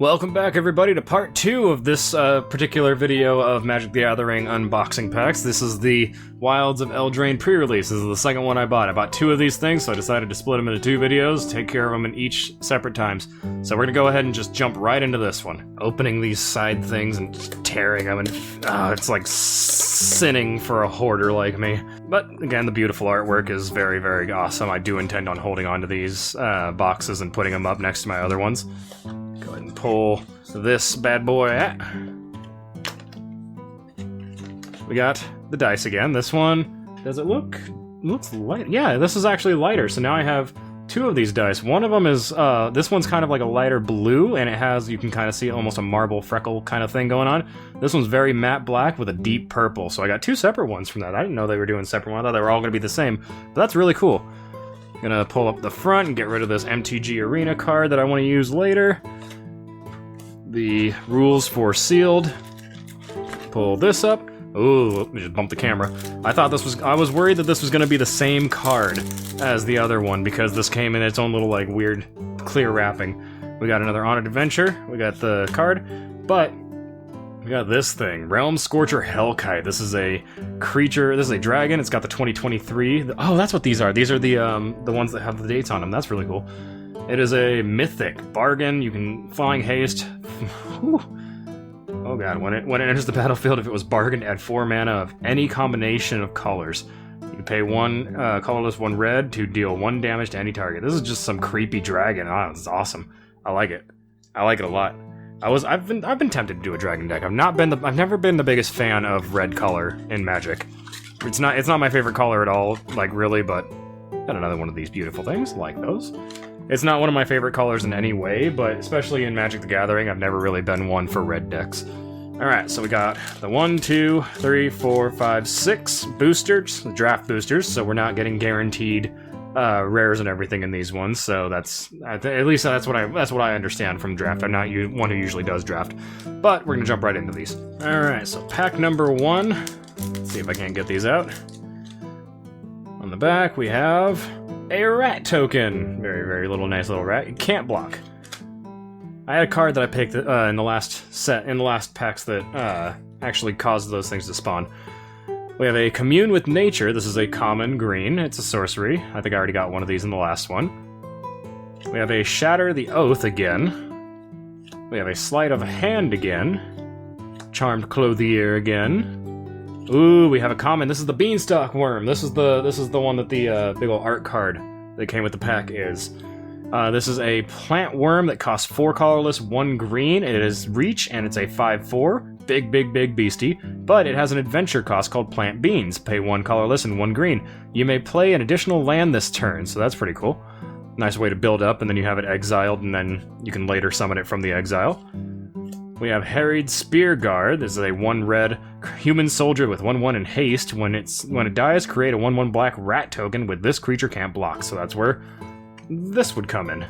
Welcome back, everybody, to part 2 of this particular video of Magic the Gathering unboxing packs. This is the Wilds of Eldraine pre-release. This is the second one I bought. I bought 2 of these things, so I decided to split them into 2 videos, take care of them in each separate times. So we're gonna go ahead and just jump right into this one. Opening these side things and just tearing them, and it's like sinning for a hoarder like me. But again, the beautiful artwork is very, very awesome. I do intend on holding on to these boxes and putting them up next to my other ones. Go ahead and pull this bad boy out. We got the dice again. This one, does it looks light? Yeah, this is actually lighter. So now I have 2 of these dice. One of them is, this one's kind of like a lighter blue, and it has, you can kind of see almost a marble freckle kind of thing going on. This one's very matte black with a deep purple. So I got 2 separate ones from that. I didn't know they were doing separate ones. I thought they were all going to be the same, but that's really cool. Gonna pull up the front and get rid of this MTG Arena card that I want to use later. The rules for sealed. Pull this up. Ooh, let me just bump the camera. I was worried that this was gonna be the same card as the other one because this came in its own little like weird clear wrapping. We got another Honored Adventure. We got the card, but we got this thing, Realm Scorcher Hellkite. This is a creature, this is a dragon, it's got the 2023. Oh, that's what these are. These are the ones that have the dates on them. That's really cool. It is a mythic bargain. You can flying haste. Oh god, when it enters the battlefield, if it was bargained, add 4 mana of any combination of colors. You can pay 1 colorless, 1 red to deal 1 damage to any target. This is just some creepy dragon. Oh, this is awesome. I like it. I like it a lot. I've been tempted to do a dragon deck. I've never been the biggest fan of red color in Magic. It's not my favorite color at all, like really, but got another one of these beautiful things, like those. It's not one of my favorite colors in any way, but especially in Magic the Gathering, I've never really been one for red decks. Alright, so we got the 1, 2, 3, 4, 5, 6 boosters, the draft boosters, so we're not getting guaranteed rares and everything in these ones, so that's at least that's what I understand from draft. I'm not one who usually does draft, but we're gonna jump right into these. Alright, so pack number 1. Let's see if I can't get these out. On the back we have a rat token. Very, very nice little rat. It can't block. I had a card that I picked in the last packs that actually caused those things to spawn. We have a Commune with Nature. This is a common green. It's a sorcery. I think I already got one of these in the last one. We have a Shatter the Oath again. We have a Sleight of Hand again. Charmed Clothier again. Ooh, we have a common. This is the Beanstalk Worm. This is the one that the big ol' art card that came with the pack is. This is a plant worm that costs 4 colorless, 1 green. It is reach and it's a 5/4. Big beastie. But it has an adventure cost called Plant Beans. Pay 1 colorless and 1 green. You may play an additional land this turn, so that's pretty cool. Nice way to build up, and then you have it exiled, and then you can later summon it from the exile. We have Harried Spear Guard. This is a 1 red human soldier with 1/1 and haste. When it dies, create a 1/1 black rat token with this creature can't block. So that's where this would come in.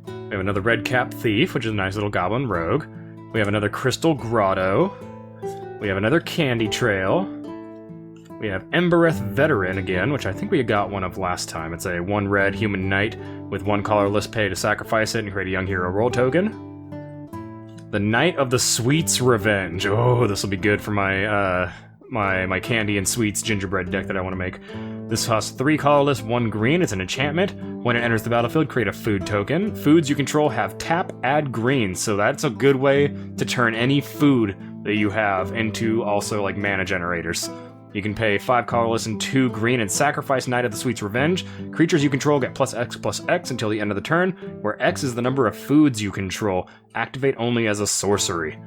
We have another Red Cap Thief, which is a nice little goblin rogue. We have another Crystal Grotto. We have another Candy Trail. We have Embereth Veteran again, which I think we got one of last time. It's a 1 red human knight with 1 colorless, pay to sacrifice it and create a young hero roll token. The Knight of the Sweets Revenge. Oh, this will be good for my my candy and sweets gingerbread deck that I want to make. This costs 3 colorless, 1 green. It's an enchantment. When it enters the battlefield, create a food token. Foods you control have tap, add green, so that's a good way to turn any food that you have into also like mana generators. You can pay 5 colorless and 2 green and sacrifice Knight of the Sweets Revenge. Creatures you control get +X/+X until the end of the turn, where X is the number of foods you control. Activate only as a sorcery.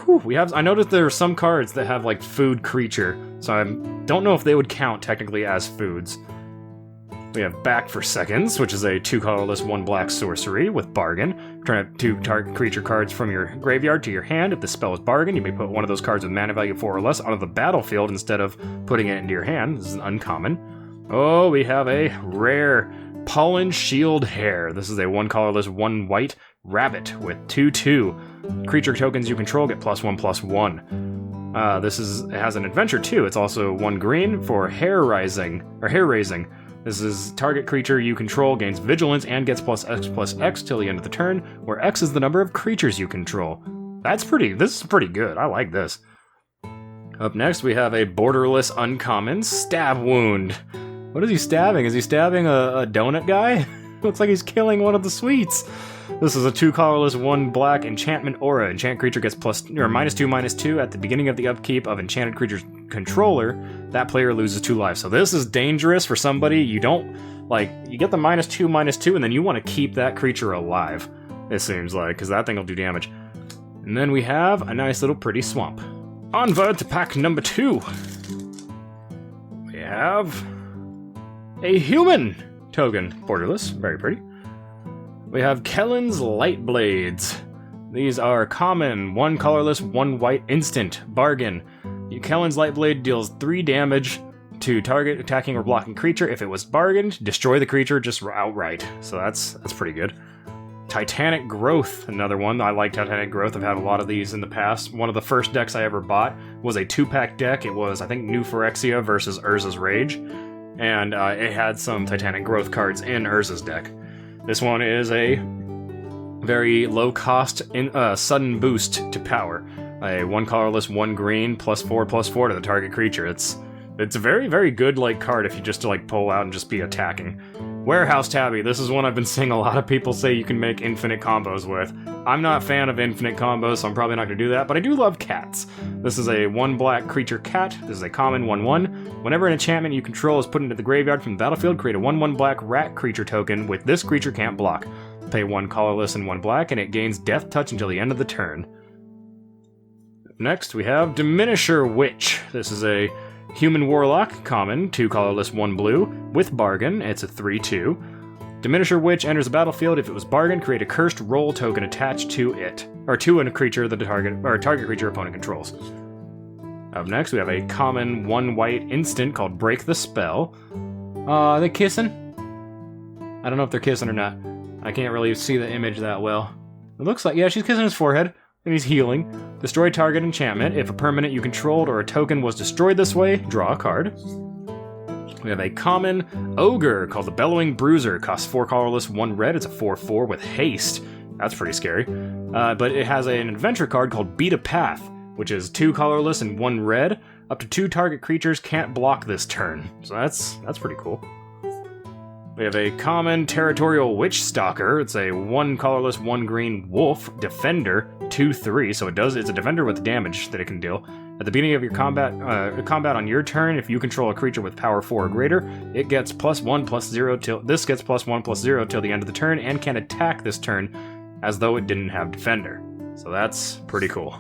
Whew, I noticed there are some cards that have like food creature, so I don't know if they would count technically as foods. We have Back for Seconds, which is a 2 colorless, 1 black sorcery with bargain. Turn 2 target creature cards from your graveyard to your hand. If the spell is bargain, you may put one of those cards with mana value 4 or less onto the battlefield instead of putting it into your hand. This is an uncommon. Oh, we have a rare Pollen Shield Hare. This is a 1 colorless, 1 white rabbit with 2/2. Creature tokens you control get +1/+1. It has an adventure too. It's also 1 green for hair raising. This is target creature you control gains vigilance and gets +X till the end of the turn, where X is the number of creatures you control. This is pretty good. I like this. Up next, we have a borderless uncommon, Stab Wound. What is he stabbing? Is he stabbing a donut guy? Looks like he's killing one of the sweets. This is a 2 colorless, 1 black enchantment aura. Enchant creature gets -2/-2 at the beginning of the upkeep of enchanted creature's controller. That player loses 2 life. So this is dangerous for somebody. You don't, like, you get the -2/-2, and then you want to keep that creature alive, it seems like, because that thing will do damage. And then we have a nice little pretty swamp. Onward to pack number 2. We have a human token. Borderless, very pretty. We have Kellen's Light Blades. These are common, 1 colorless, 1 white instant. Bargain. Kellen's Light Blade deals 3 damage to target attacking or blocking creature. If it was bargained, destroy the creature just outright. So that's pretty good. Titanic Growth, another one. I like Titanic Growth. I've had a lot of these in the past. One of the first decks I ever bought was a 2-pack deck. It was, I think, New Phyrexia versus Urza's Rage. And it had some Titanic Growth cards in Urza's deck. This one is a very low-cost sudden boost to power. A 1 colorless, 1 green, +4/+4 to the target creature. It's a very, very good card if you just pull out and just be attacking. Warehouse Tabby. This is one I've been seeing a lot of people say you can make infinite combos with. I'm not a fan of infinite combos, so I'm probably not going to do that, but I do love cats. This is a 1 black creature cat. This is a common 1/1. Whenever an enchantment you control is put into the graveyard from the battlefield, create a 1/1 black rat creature token with this creature can't block. Pay 1 colorless and 1 black, and it gains Death Touch until the end of the turn. Next, we have Diminisher Witch. This is a human warlock, common, 2 colorless, 1 blue, with bargain. It's a 3/2. Diminisher Witch enters the battlefield. If it was bargain, create a cursed roll token attached to it, or to a creature that the target creature opponent controls. Up next, we have a common 1 white instant called Break the Spell. Are they kissing? I don't know if they're kissing or not. I can't really see the image that well. It looks like, yeah, she's kissing his forehead. And he's healing. Destroy target enchantment. If a permanent you controlled or a token was destroyed this way, draw a card. We have a common ogre called the Bellowing Bruiser. Costs 4 colorless, 1 red. It's a 4/4 with haste. That's pretty scary. But it has an adventure card called Beat a Path, which is 2 colorless and 1 red. Up to 2 target creatures can't block this turn. So that's pretty cool. We have a common Territorial Witch Stalker. It's a 1 colorless, 1 green wolf defender, 2/3. So it's a defender with damage that it can deal. At the beginning of your combat on your turn, if you control a creature with power 4 or greater, it gets +1/+0 till this gets +1/+0 till the end of the turn and can attack this turn as though it didn't have defender. So that's pretty cool.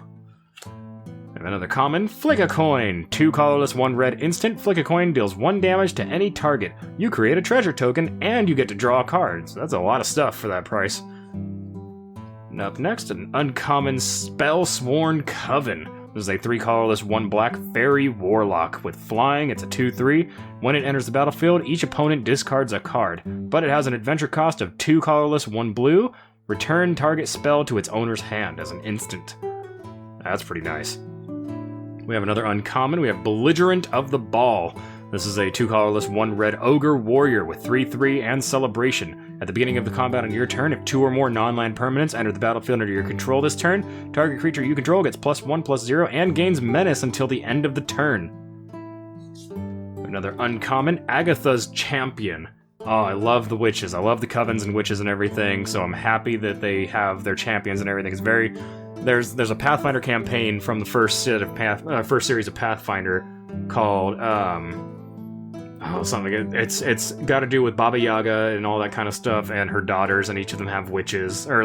And another common, Flick a Coin. 2 colorless, 1 red instant. Flick a Coin deals 1 damage to any target. You create a treasure token, and you get to draw cards. That's a lot of stuff for that price. And up next, an uncommon Spellsworn Coven. This is a 3 colorless, 1 black fairy warlock. With flying, it's a 2/3. When it enters the battlefield, each opponent discards a card. But it has an adventure cost of 2 colorless, 1 blue. Return target spell to its owner's hand as an instant. That's pretty nice. We have another uncommon. We have Belligerent of the Ball. This is a 2 colorless, 1 red ogre warrior with 3/3 and celebration. At the beginning of the combat on your turn, if 2 or more non-land permanents enter the battlefield under your control this turn, target creature you control gets +1/+0 and gains menace until the end of the turn. Another uncommon, Agatha's Champion. Oh, I love the witches. I love the covens and witches and everything, so I'm happy that they have their champions and everything. It's very... There's a Pathfinder campaign from the first series of Pathfinder called something. It's got to do with Baba Yaga and all that kind of stuff, and her daughters, and each of them have witches or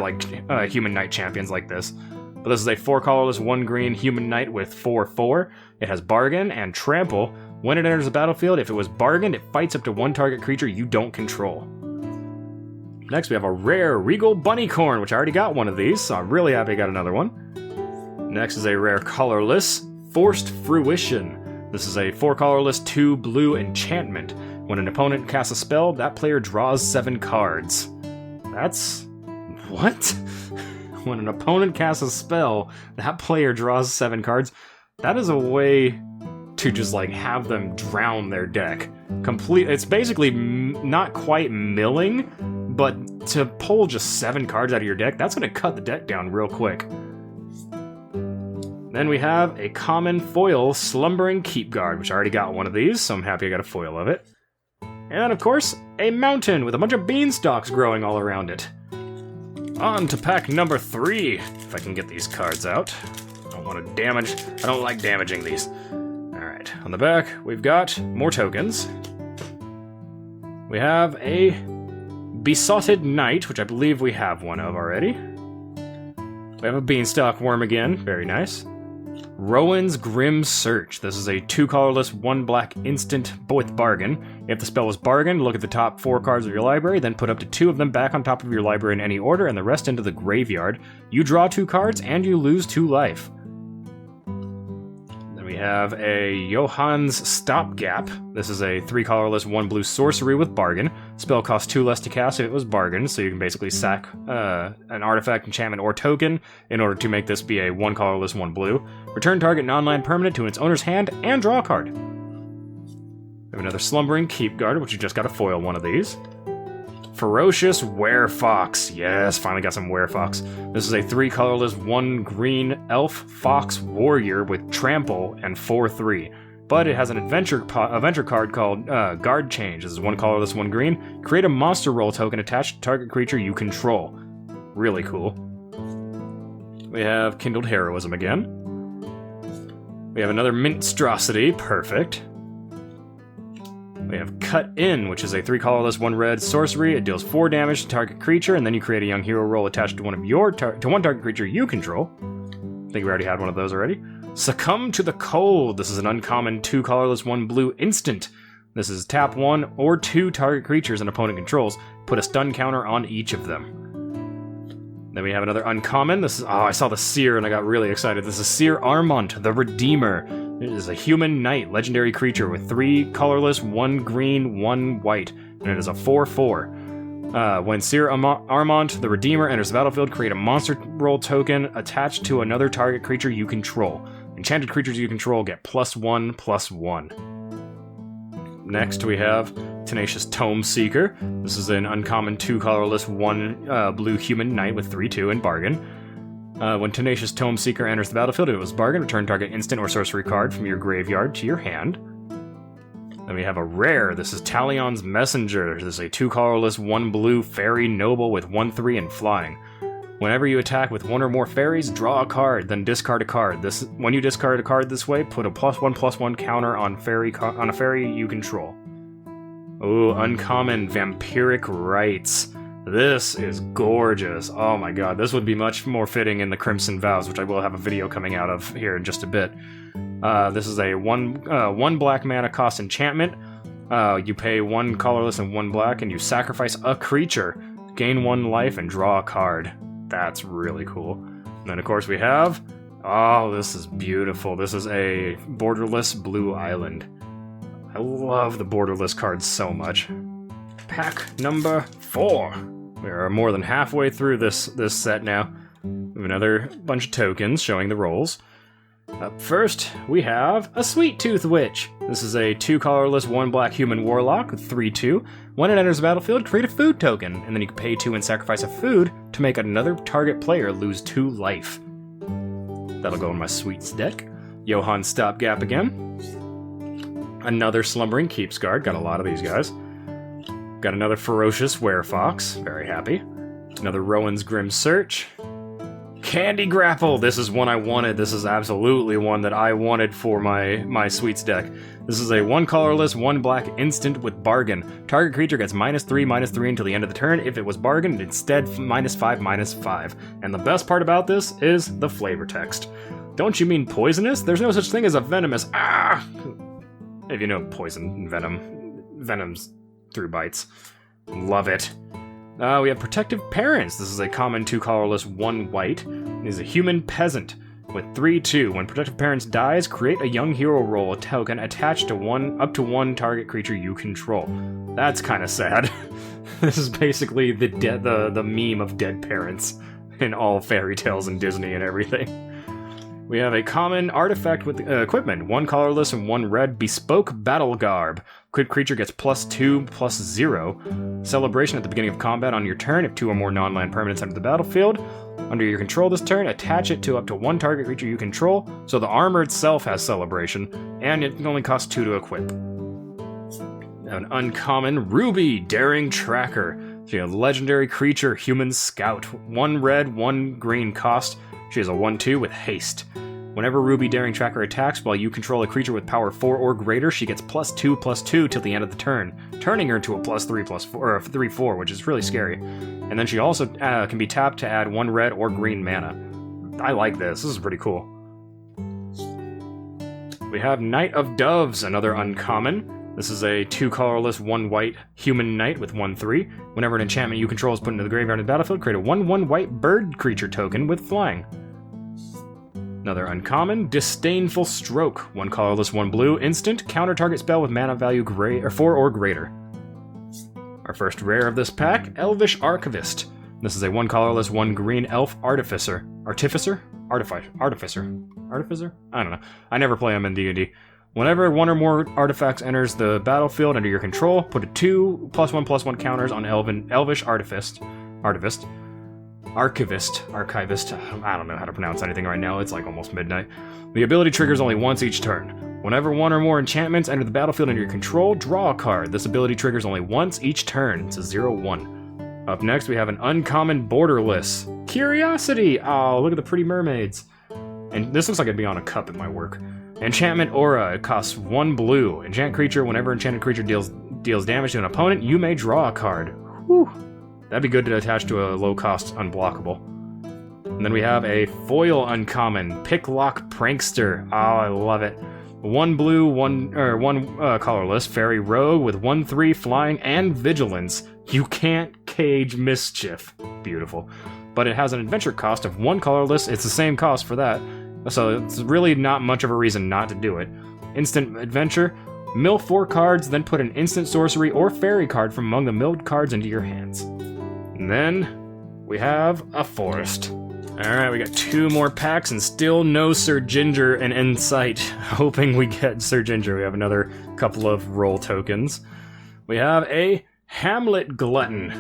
human knight champions like this. But this is a 4 colorless, 1 green human knight with 4/4. It has bargain and trample. When it enters the battlefield, if it was bargained, it fights up to 1 target creature you don't control. Next, we have a rare Regal Bunnycorn, which I already got one of these, so I'm really happy I got another one. Next is a rare colorless Forced Fruition. This is a 4 colorless, 2 blue enchantment. When an opponent casts a spell, that player draws 7 cards. That's... what? When an opponent casts a spell, that player draws 7 cards. That is a way to just like have them drown their deck. It's basically not quite milling, but to pull just 7 cards out of your deck, that's going to cut the deck down real quick. Then we have a common foil Slumbering Keepguard, which I already got one of these, so I'm happy I got a foil of it. And then, of course, a mountain with a bunch of beanstalks growing all around it. On to pack number 3, if I can get these cards out. I don't want to damage, I don't like damaging these. Alright, on the back, we've got more tokens. We have a Besotted Knight, which I believe we have one of already. We have a Beanstalk Worm again, very nice. Rowan's Grim Search. This is a 2 colorless, 1 black instant with Bargain. If the spell is Bargain, look at the top 4 cards of your library, then put up to 2 of them back on top of your library in any order, and the rest into the graveyard. You draw 2 cards, and you lose 2 life. Then we have a Johann's Stopgap. This is a 3 colorless, 1 blue sorcery with Bargain. Spell costs 2 less to cast if it was Bargain, so you can basically sack an artifact, enchantment, or token in order to make this be a 1 colorless, 1 blue. Return target non-land permanent to its owner's hand and draw a card. We have another Slumbering Keepguard, which you just got to foil one of these. Ferocious Werefox. Yes, finally got some Werefox. This is a 3 colorless, 1 green elf fox warrior with trample and 4/3. But it has an adventure card called Guard Change. This is 1 colorless, 1 green. Create a monster roll token attached to target creature you control. Really cool. We have Kindled Heroism again. We have another Minstrosity. Perfect. We have Cut In, which is a 3 colorless, 1 red sorcery. It deals 4 damage to target creature, and then you create a young hero roll attached to one target creature you control. I think we already had one of those already. Succumb to the Cold. This is an uncommon 2 colorless, 1 blue instant. This is tap 1 or 2 target creatures an opponent controls. Put a stun counter on each of them. Then we have another uncommon. This is, oh, I saw the Seer and I got really excited. This is Seer Armont, the Redeemer. It is a human knight, legendary creature with 3 colorless, 1 green, 1 white, and it is a 4/4. When Seer Armont, the Redeemer, enters the battlefield, create a monster roll token attached to another target creature you control. Enchanted creatures you control get +1/+1. Next we have Tenacious Tome Seeker. This is an uncommon 2 colorless, 1 blue human knight with 3/2 and Bargain. When Tenacious Tome Seeker enters the battlefield, it was Bargain. Return target instant or sorcery card from your graveyard to your hand. Then we have a rare. This is Talion's Messenger. This is a 2 colorless, 1 blue fairy noble with 1/3 and flying. Whenever you attack with 1 or more fairies, draw a card, then discard a card. When you discard a card this way, put a +1/+1 counter on a fairy you control. Ooh, uncommon Vampiric Rites. This is gorgeous. Oh my god, this would be much more fitting in the Crimson Vows, which I will have a video coming out of here in just a bit. This is a 1 black mana cost enchantment. You pay 1 colorless and 1 black, and you sacrifice a creature. Gain 1 life and draw a card. That's really cool. And then, of course, we have... Oh, this is beautiful. This is a borderless blue island. I love the borderless cards so much. Pack number 4. We are more than halfway through this set now. We have another bunch of tokens showing the rolls. Up first, we have a Sweet Tooth Witch. This is a 2 colorless, 1 black human warlock with 3/2. When it enters the battlefield, create a food token, and then you can pay 2 and sacrifice a food to make another target player lose 2 life. That'll go in my Sweets deck. Johann's Stopgap again. Another Slumbering Keepguard, got a lot of these guys. Got another Ferocious Werefox, very happy. Another Rowan's Grim Search. Candy Grapple! This is one I wanted. This is absolutely one that I wanted for my Sweets deck. This is a 1 colorless, 1 black instant with Bargain. Target creature gets -3/-3 until the end of the turn. If it was Bargain, instead -5/-5. And the best part about this is the flavor text. Don't you mean poisonous? There's no such thing as a venomous... Ah! If you know poison and venom. Venom's through bites. Love it. We have Protective Parents. This is a common 2 colorless, 1 white. It is a human peasant with 3/2. When Protective Parents dies, create a young hero roll token attached to up to 1 target creature you control. That's kind of sad. This is basically the meme of dead parents in all fairy tales and Disney and everything. We have a common artifact with equipment. 1 colorless and 1 red. Bespoke Battle Garb. Creature gets +2/+0. Celebration at the beginning of combat on your turn. If 2 or more non-land permanents enter the battlefield under your control this turn, attach it to up to 1 target creature you control. So the armor itself has Celebration, and it only costs 2 to equip. An uncommon Ruby Daring Tracker. She has a legendary creature, Human Scout. 1 red, 1 green cost. She has a 1/2 with haste. Whenever Ruby Daring Tracker attacks while you control a creature with power 4 or greater, she gets +2/+2 till the end of the turn, turning her into a +3/+4 or a 3/4, which is really scary. And then she also can be tapped to add 1 red or green mana. I like this. This is pretty cool. We have Knight of Doves, another uncommon. This is a 2 colorless, 1 white human knight with 1/3. Whenever an enchantment you control is put into the graveyard of the battlefield, create a 1/1 white bird creature token with flying. Another uncommon, Disdainful Stroke. 1 colorless, 1 blue, instant, counter target spell with mana value 4 or greater. Our first rare of this pack, Elvish Archivist. This is a 1 colorless, 1 green elf artificer. Artificer? Artificer? I don't know. I never play them in D&D. Whenever 1 or more artifacts enters the battlefield under your control, put a 2 +1/+1 counters on Elvish Archivist. Archivist. I don't know how to pronounce anything right now. It's like almost midnight. The ability triggers only once each turn. Whenever 1 or more enchantments enter the battlefield under your control, draw a card. This ability triggers only once each turn. It's a 0/1. Up next, we have an uncommon Borderless. Curiosity! Oh, look at the pretty mermaids. And this looks like it'd be on a cup at my work. Enchantment Aura. It costs 1 blue. Enchant creature. Whenever enchanted creature deals damage to an opponent, you may draw a card. Whew. That'd be good to attach to a low-cost unblockable. And then we have a foil uncommon, Picklock Prankster. Oh, I love it. 1 blue, 1 colorless, fairy rogue with 1/3 flying and vigilance. You can't cage mischief. Beautiful. But it has an adventure cost of 1 colorless. It's the same cost for that. So it's really not much of a reason not to do it. Instant adventure. Mill 4 cards, then put an instant sorcery or fairy card from among the milled cards into your hands. And then we have a forest. Alright, we got 2 more packs and still no Sir Ginger in sight. Hoping we get Sir Ginger. We have another couple of roll tokens. We have a Hamlet Glutton.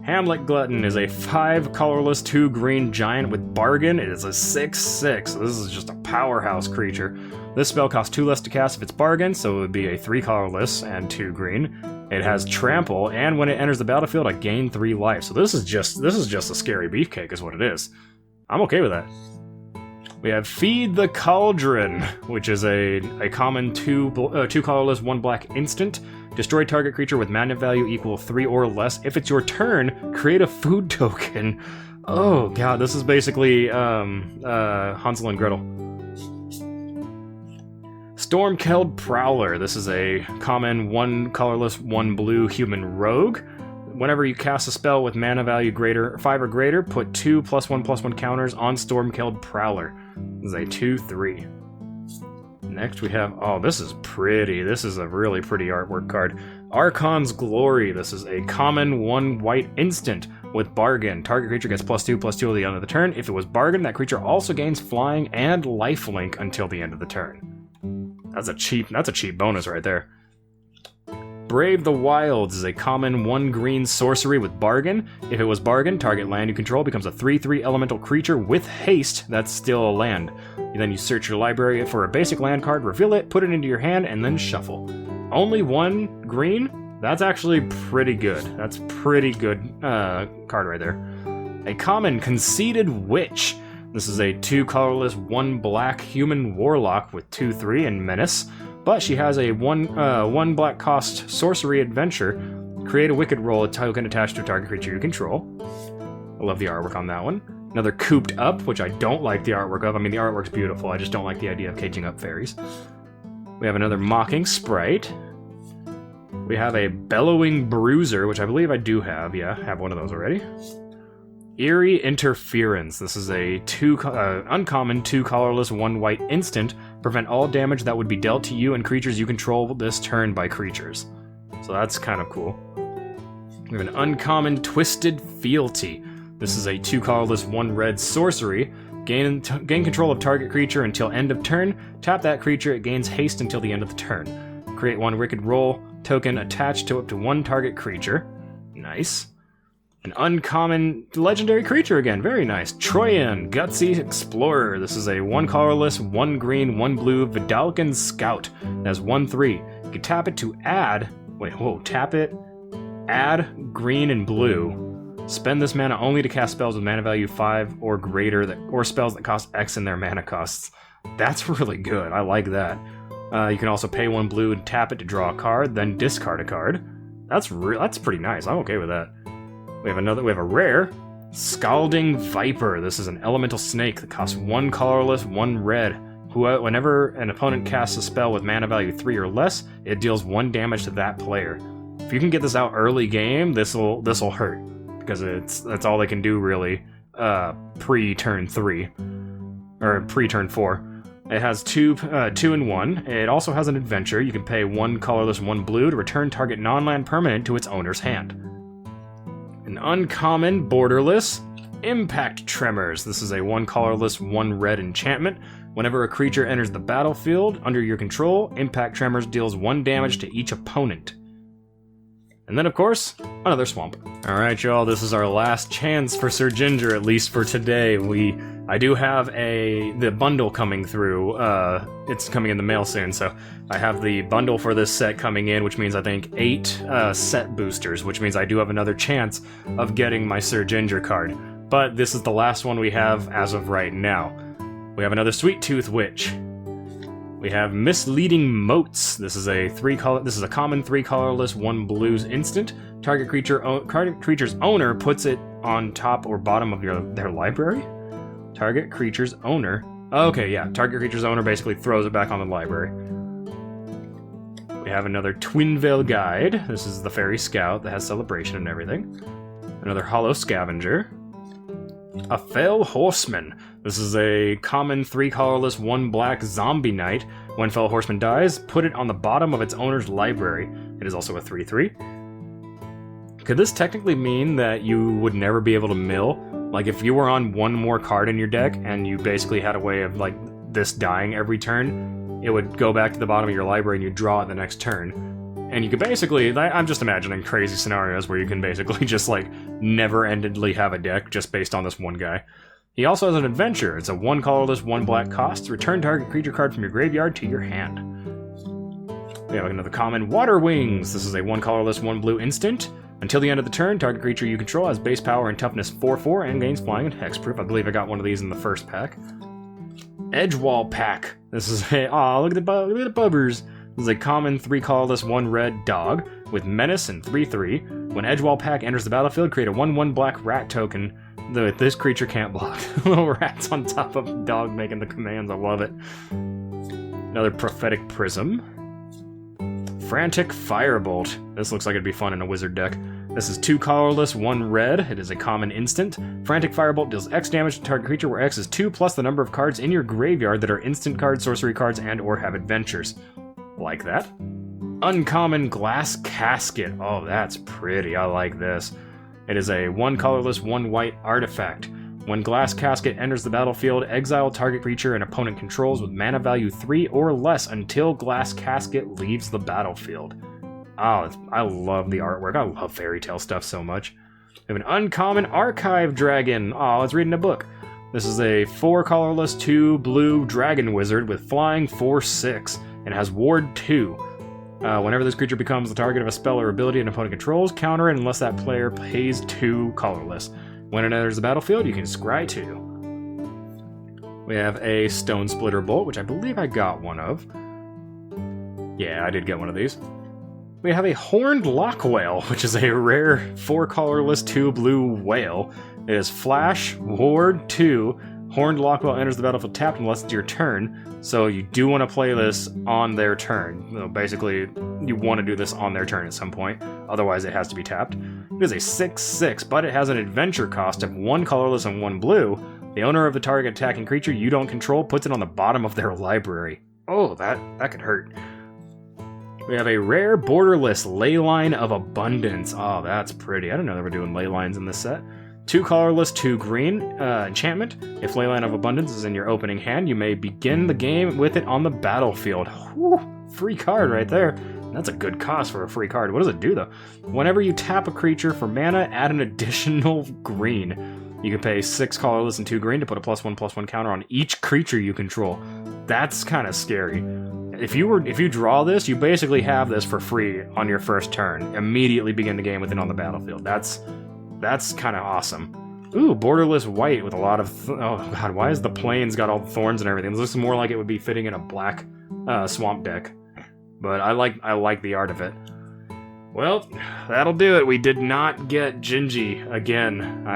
Hamlet Glutton is a 5 colorless, 2 green giant with bargain. It is a 6/6. So this is just a powerhouse creature. This spell costs 2 less to cast if it's bargain, so it would be a 3 colorless and 2 green. It has trample, and when it enters the battlefield, I gain 3 life. So this is just a scary beefcake, is what it is. I'm okay with that. We have Feed the Cauldron, which is a common 2 colorless, 1 black instant. Destroy target creature with mana value equal 3 or less. If it's your turn, create a food token. Oh god, this is basically Hansel and Gretel. Stormkeld Prowler. This is a common 1 colorless, 1 blue human rogue. Whenever you cast a spell with mana value 5 or greater, put 2 +1/+1 counters on Stormkeld Prowler. This is a 2/3. Next we have, oh, this is pretty. This is a really pretty artwork card. Archon's Glory. This is a common 1 white instant with bargain. Target creature gets +2/+2 at the end of the turn. If it was bargain, that creature also gains flying and lifelink until the end of the turn. That's a cheap bonus right there. Brave the Wilds is a common 1 green sorcery with bargain. If it was bargain, target land you control becomes a 3/3 elemental creature with haste that's still a land. Then you search your library for a basic land card, reveal it, put it into your hand, and then shuffle. Only 1 green? That's actually pretty good. That's pretty good card right there. A common Conceited Witch. This is a 2 colorless, 1 black human warlock with 2/3 and menace. But she has a 1 black cost sorcery adventure. Create a wicked roll, a token attached to a target creature you control. I love the artwork on that one. Another Cooped Up, which I don't like the artwork of. I mean, the artwork's beautiful. I just don't like the idea of caging up fairies. We have another Mocking Sprite. We have a Bellowing Bruiser, which I believe I do have. Yeah, I have one of those already. Eerie Interference. This is a uncommon 2 colorless, 1 white instant. Prevent all damage that would be dealt to you and creatures you control this turn by creatures. So that's kind of cool. We have an uncommon Twisted Fealty. This is a 2 colorless, 1 red sorcery. Gain control of target creature until end of turn. Tap that creature, it gains haste until the end of the turn. Create one Wicked Roll token attached to up to one target creature. Nice. An uncommon legendary creature again, very nice. Troyan, Gutsy Explorer. This is a 1 colorless, 1 green, 1 blue Vidalcan Scout. It has 1/3. You can tap it to add. Tap it, add green and blue. Spend this mana only to cast spells with mana value 5 or greater, or spells that cost X in their mana costs. That's really good. I like that. You can also pay 1 blue and tap it to draw a card, then discard a card. That's pretty nice. I'm okay with that. We have a rare, Scalding Viper. This is an elemental snake that costs 1 colorless, 1 red. Whenever an opponent casts a spell with mana value 3 or less, it deals 1 damage to that player. If you can get this out early game, this'll hurt, because that's all they can do really, pre-turn 3 or pre-turn 4. It has 2 and 1. It also has an adventure. You can pay 1 colorless, 1 blue to return target non-land permanent to its owner's hand. An uncommon, borderless, Impact Tremors. This is a 1 colorless, 1 red enchantment. Whenever a creature enters the battlefield under your control, Impact Tremors deals 1 damage to each opponent. And then, of course, another swamp. Alright, y'all, this is our last chance for Sir Ginger, at least for today. I do have the bundle coming through. It's coming in the mail soon, so I have the bundle for this set coming in, which means I think 8 set boosters, which means I do have another chance of getting my Sir Ginger card. But this is the last one we have as of right now. We have another Sweet Tooth Witch. We have Misleading Motes. This is a common 3 colorless, 1 blues instant. Target creature's owner puts it on top or bottom of their library. Target creature's owner. Okay, yeah. Target creature's owner basically throws it back on the library. We have another Twinvale Guide. This is the Fairy Scout that has celebration and everything. Another Hollow Scavenger. A Fell Horseman. This is a common 3 colorless, 1 black zombie knight. When Fell Horseman dies, put it on the bottom of its owner's library. It is also a 3/3. Could this technically mean that you would never be able to mill? Like, if you were on 1 more card in your deck, and you basically had a way of, like, this dying every turn, it would go back to the bottom of your library and you draw it the next turn. And you could basically, I'm just imagining crazy scenarios where you can basically just, like, never-endedly have a deck just based on this one guy. He also has an adventure. It's a 1 colorless, 1 black cost. Return target creature card from your graveyard to your hand. We have another common, Water Wings. This is a 1 colorless, 1 blue instant. Until the end of the turn, target creature you control has base power and toughness 4/4 and gains flying and hexproof. I believe I got one of these in the first pack. Edgewall Pack. This is a, look at the bubbers. This is a common 3 colorless, 1 red dog with menace and 3/3. When Edgewall Pack enters the battlefield, create a 1/1 black rat token. This creature can't block. Little rats on top of dog making the commands. I love it. Another Prophetic Prism. Frantic Firebolt. This looks like it'd be fun in a wizard deck. This is 2 colorless, 1 red. It is a common instant. Frantic Firebolt deals X damage to target creature, where X is 2 plus the number of cards in your graveyard that are instant cards, sorcery cards, and or have adventures. Like that. Uncommon Glass Casket. Oh, that's pretty. I like this. It is a 1 colorless, 1 white artifact. When Glass Casket enters the battlefield, exile target creature an opponent controls with mana value 3 or less until Glass Casket leaves the battlefield. Oh, I love the artwork. I love fairy tale stuff so much. We have an uncommon Archive Dragon. Oh, it's reading a book. This is a 4 colorless, 2 blue dragon wizard with flying 4/6 and has ward 2. Whenever this creature becomes the target of a spell or ability an opponent controls, counter it unless that player pays 2 colorless. When it enters the battlefield, you can scry 2. We have a Stone Splitter Bolt, which I believe I got one of. Yeah, I did get one of these. We have a Horned Lock Whale, which is a rare 4 colorless, 2 blue whale. It is Flash, Ward 2. Horned Lock Whale enters the battlefield tapped unless it's your turn. So you do want to play this on their turn. You know, basically, you want to do this on their turn at some point. Otherwise, it has to be tapped. It is a 6/6, but it has an adventure cost of 1 colorless and 1 blue. The owner of the target attacking creature you don't control puts it on the bottom of their library. Oh, that could hurt. We have a rare borderless Leyline of Abundance. Oh, that's pretty. I didn't know they were doing ley lines in this set. 2 colorless, 2 green enchantment. If Leyline of Abundance is in your opening hand, you may begin the game with it on the battlefield. Whew, free card right there. That's a good cost for a free card. What does it do, though? Whenever you tap a creature for mana, add an additional green. You can pay 6 colorless and 2 green to put a +1/+1 counter on each creature you control. That's kind of scary. If you draw this, you basically have this for free on your first turn. Immediately begin the game with it on the battlefield. That's kind of awesome. Ooh, borderless white with a lot of... oh god, why has the plains got all the thorns and everything? This looks more like it would be fitting in a black swamp deck. But I like the art of it. Well, that'll do it. We did not get Gingy again.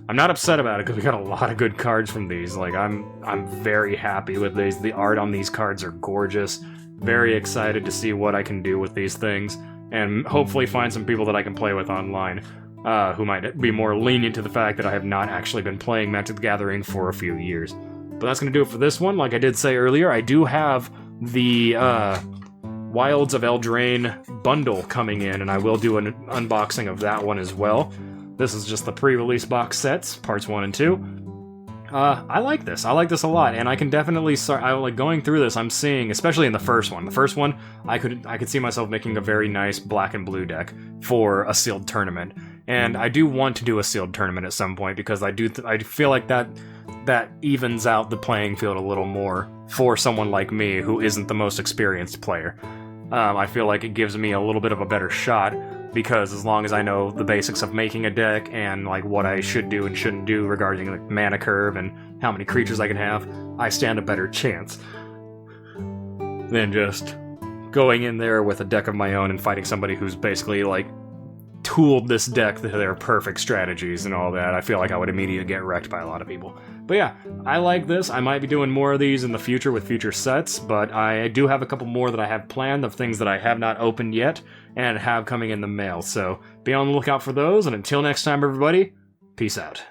I'm not upset about it because we got a lot of good cards from these. Like I'm very happy with these. The art on these cards are gorgeous. Very excited to see what I can do with these things, and hopefully find some people that I can play with online. Who might be more lenient to the fact that I have not actually been playing Magic the Gathering for a few years. But that's going to do it for this one. Like I did say earlier, I do have the Wilds of Eldraine bundle coming in, and I will do an unboxing of that one as well. This is just the pre-release box sets, parts 1 and 2. I like this. I like this a lot, and I can definitely start. I like going through this. I'm seeing, especially in the first one. The first one, I could see myself making a very nice black and blue deck for a sealed tournament, and I do want to do a sealed tournament at some point because I feel like that evens out the playing field a little more for someone like me who isn't the most experienced player. I feel like it gives me a little bit of a better shot. Because as long as I know the basics of making a deck and like what I should do and shouldn't do regarding like mana curve and how many creatures I can have, I stand a better chance than just going in there with a deck of my own and fighting somebody who's basically like tooled this deck to their perfect strategies and all that. I feel like I would immediately get wrecked by a lot of people. But yeah, I like this. I might be doing more of these in the future with future sets, but I do have a couple more that I have planned of things that I have not opened yet and have coming in the mail. So be on the lookout for those, and until next time, everybody, peace out.